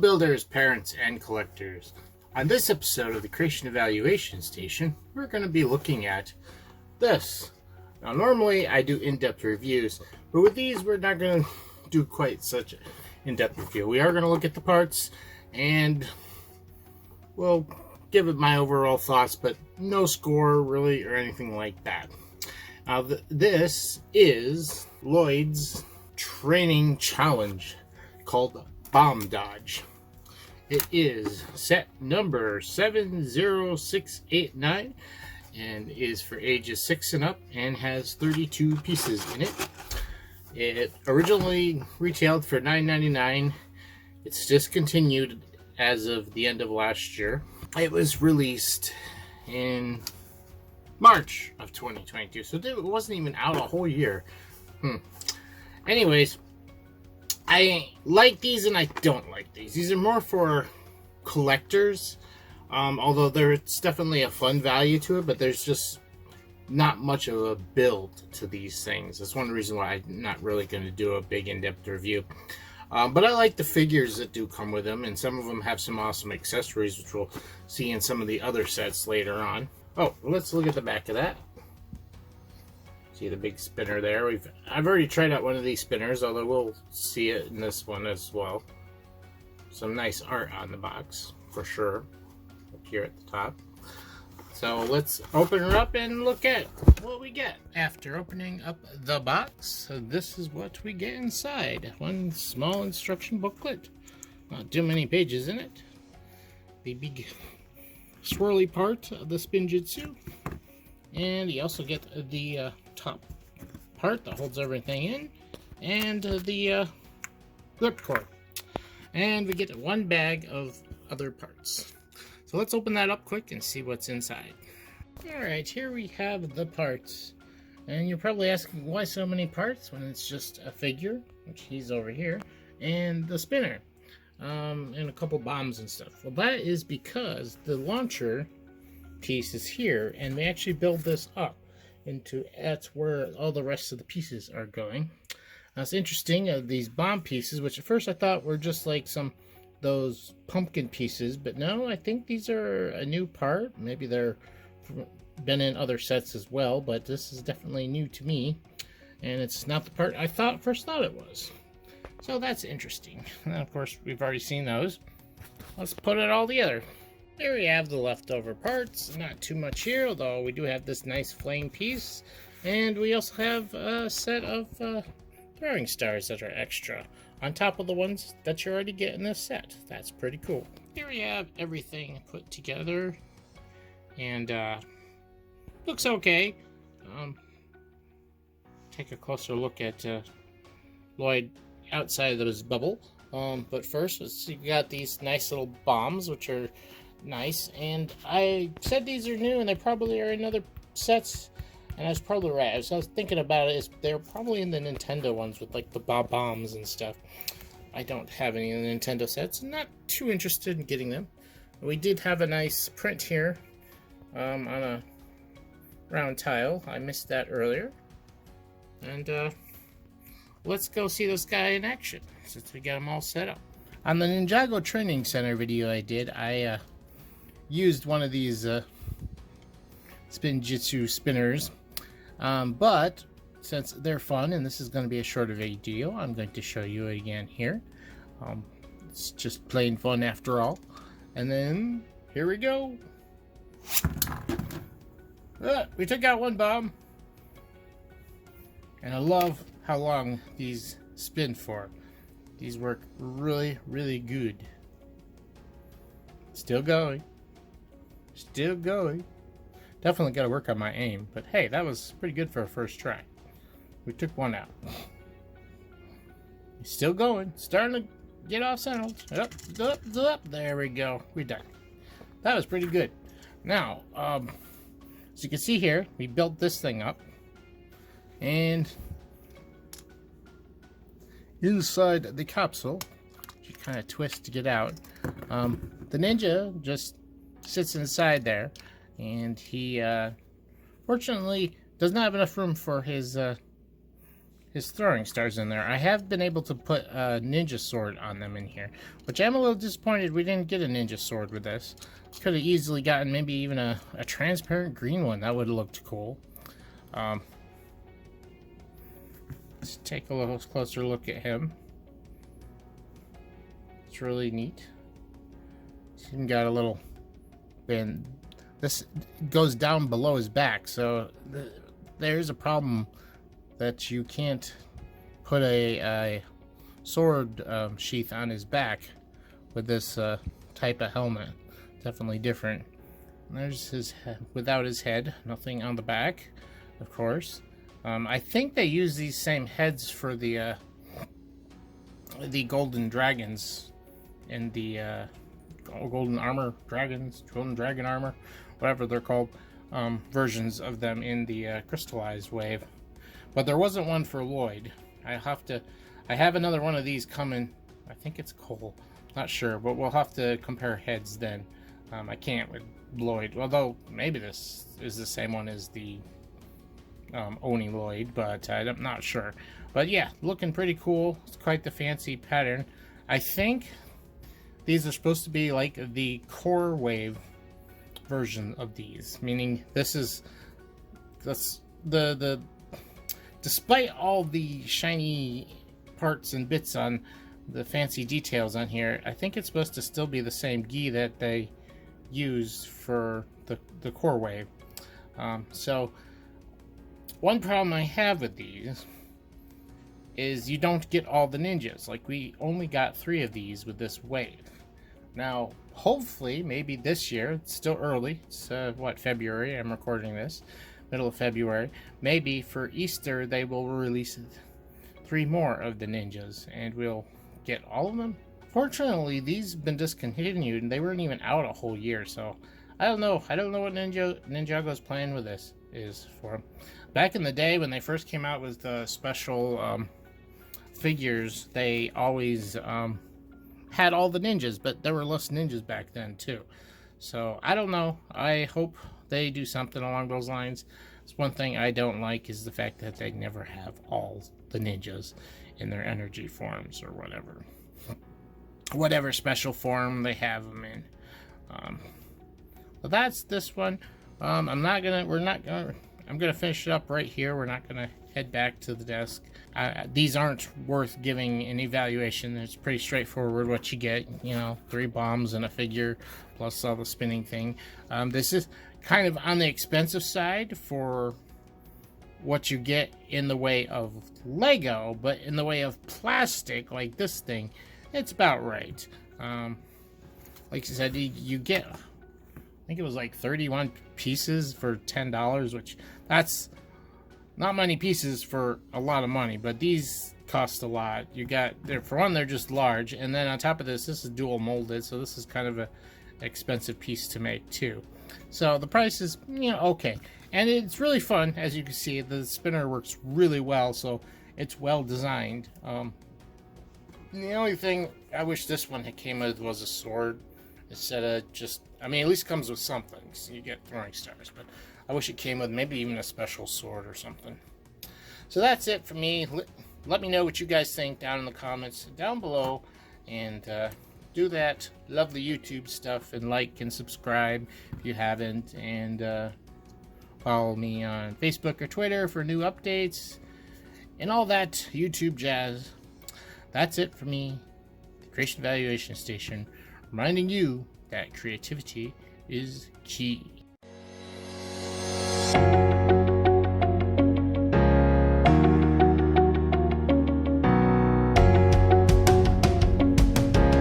builders, parents, and collectors. On this episode of the Creation Evaluation Station, we're going to be looking at this. Now, normally I do in-depth reviews, but with these we're not going to do quite such an in-depth review. We are going to look at the parts, and we'll give it my overall thoughts, but no score really or anything like that. Now, this is Lloyd's training challenge called Bomb Dodge. It is set number 70689 and is for ages 6 and up and has 32 pieces in it. It originally retailed for $9.99. It's discontinued as of the end of last year. It was released in March of 2022, so it wasn't even out a whole year. Anyways, I like these and I don't like these. These are more for collectors, although there's definitely a fun value to it, but there's just not much of a build to these things. That's one reason why I'm not really going to do a big in-depth review. But I like the figures that do come with them, and some of them have some awesome accessories, which we'll see in some of the other sets later on. Oh, let's look at the back of that. See the big spinner there. I've already tried out one of these spinners, although we'll see it in this one as well. Some nice art on the box, for sure, up here at the top. So let's open her up and look at what we get. After opening up the box, this is what we get inside. One small instruction booklet. Not too many pages in it. The big swirly part of the Spinjitzu. And you also get the top part that holds everything in. And the grip cord. And we get one bag of other parts. So let's open that up quick and see what's inside. Alright, here we have the parts. And you're probably asking why so many parts when it's just a figure, which he's over here, and the spinner, and a couple bombs and stuff. Well, that is because the launcher piece is here, and we actually build this up into, that's where all the rest of the pieces are going. Now, it's interesting, these bomb pieces, which at first I thought were just like those pumpkin pieces, but no, I think these are a new part. Maybe they're been in other sets as well, but this is definitely new to me, and it's not the part I first thought it was. So that's interesting. And of course, we've already seen those. Let's put it all together. Here we have the leftover parts. Not too much here, although we do have this nice flame piece, and we also have a set of throwing stars that are extra on top of the ones that you already get in this set. That's pretty cool. Here we have everything put together, and looks okay. Take a closer look at Lloyd outside of his bubble. But first, let's see, we got these nice little bombs, which are nice. And I said these are new, and they probably are in other sets. And I was probably right. As I was thinking about it, they're probably in the Nintendo ones with like the bombs and stuff. I don't have any of the Nintendo sets. I'm not too interested in getting them. We did have a nice print here on a round tile. I missed that earlier. And let's go see this guy in action since we got him all set up. On the Ninjago Training Center video I did, I used one of these Spinjitzu spinners. But since they're fun and this is going to be a shorter video, I'm going to show you it again here. It's just plain fun after all. And then here we go. We took out one bomb. And I love how long these spin for. These work really, really good. Still going. Still going. Definitely got to work on my aim, but hey, that was pretty good for a first try. We took one out. He's still going. Starting to get off center. Up. There we go. We're done. That was pretty good. Now, as you can see here, we built this thing up. And inside the capsule, you kind of twist to get out, the ninja just sits inside there. And he, fortunately, does not have enough room for his his throwing stars in there. I have been able to put a ninja sword on them in here, which I'm a little disappointed we didn't get a ninja sword with this. Could have easily gotten maybe even a transparent green one. That would have looked cool. Let's take a little closer look at him. It's really neat. He's even got a little bend. This goes down below his back, so there's a problem that you can't put a sword sheath on his back with this type of helmet. Definitely different. There's his head, without his head, nothing on the back, of course. I think they use these same heads for the golden dragons and the golden armor dragons, golden dragon armor, whatever they're called, versions of them in the crystallized wave. But there wasn't one for Lloyd. I have another one of these coming. I think it's Cole, not sure, but we'll have to compare heads then. I can't with Lloyd, although maybe this is the same one as the Oni Lloyd, but I'm not sure. But yeah, looking pretty cool. It's quite the fancy pattern. I think these are supposed to be like the core wave version of these, meaning that's the despite all the shiny parts and bits on the fancy details on here, I think it's supposed to still be the same gi that they use for the core wave. So one problem I have with these is you don't get all the ninjas. Like, we only got 3 of these with this wave. Now, hopefully, maybe this year, it's still early, it's what, February, I'm recording this, middle of February, maybe for Easter they will release 3 more of the ninjas, and we'll get all of them. Fortunately, these have been discontinued, and they weren't even out a whole year, so I don't know what Ninjago's plan with this is for them. Back in the day, when they first came out with the special figures, they always had all the ninjas, but there were less ninjas back then too. So I don't know. I hope they do something along those lines. It's one thing I don't like is the fact that they never have all the ninjas in their energy forms or whatever special form they have them in. But that's this one. I'm gonna finish it up right here. We're not gonna head back to the desk. These aren't worth giving an evaluation. It's pretty straightforward what you get. You know, 3 bombs and a figure plus all the spinning thing. This is kind of on the expensive side for what you get in the way of Lego, but in the way of plastic like this thing, it's about right. Like I said, you get, I think it was like 31 pieces for $10, which that's not many pieces for a lot of money, but these cost a lot. You got, for one, they're just large, and then on top of this is dual molded, so this is kind of a expensive piece to make too. So the price is, you know, okay, and it's really fun. As you can see, the spinner works really well, so it's well designed. The only thing I wish this one had came with was a sword instead of just, I mean, at least comes with something, so you get throwing stars, but I wish it came with maybe even a special sword or something. So that's it for me. Let me know what you guys think down in the comments down below, and do that lovely YouTube stuff, and like and subscribe if you haven't, and follow me on Facebook or Twitter for new updates and all that YouTube jazz. That's it for me, the Creation Evaluation Station, reminding you that creativity is key.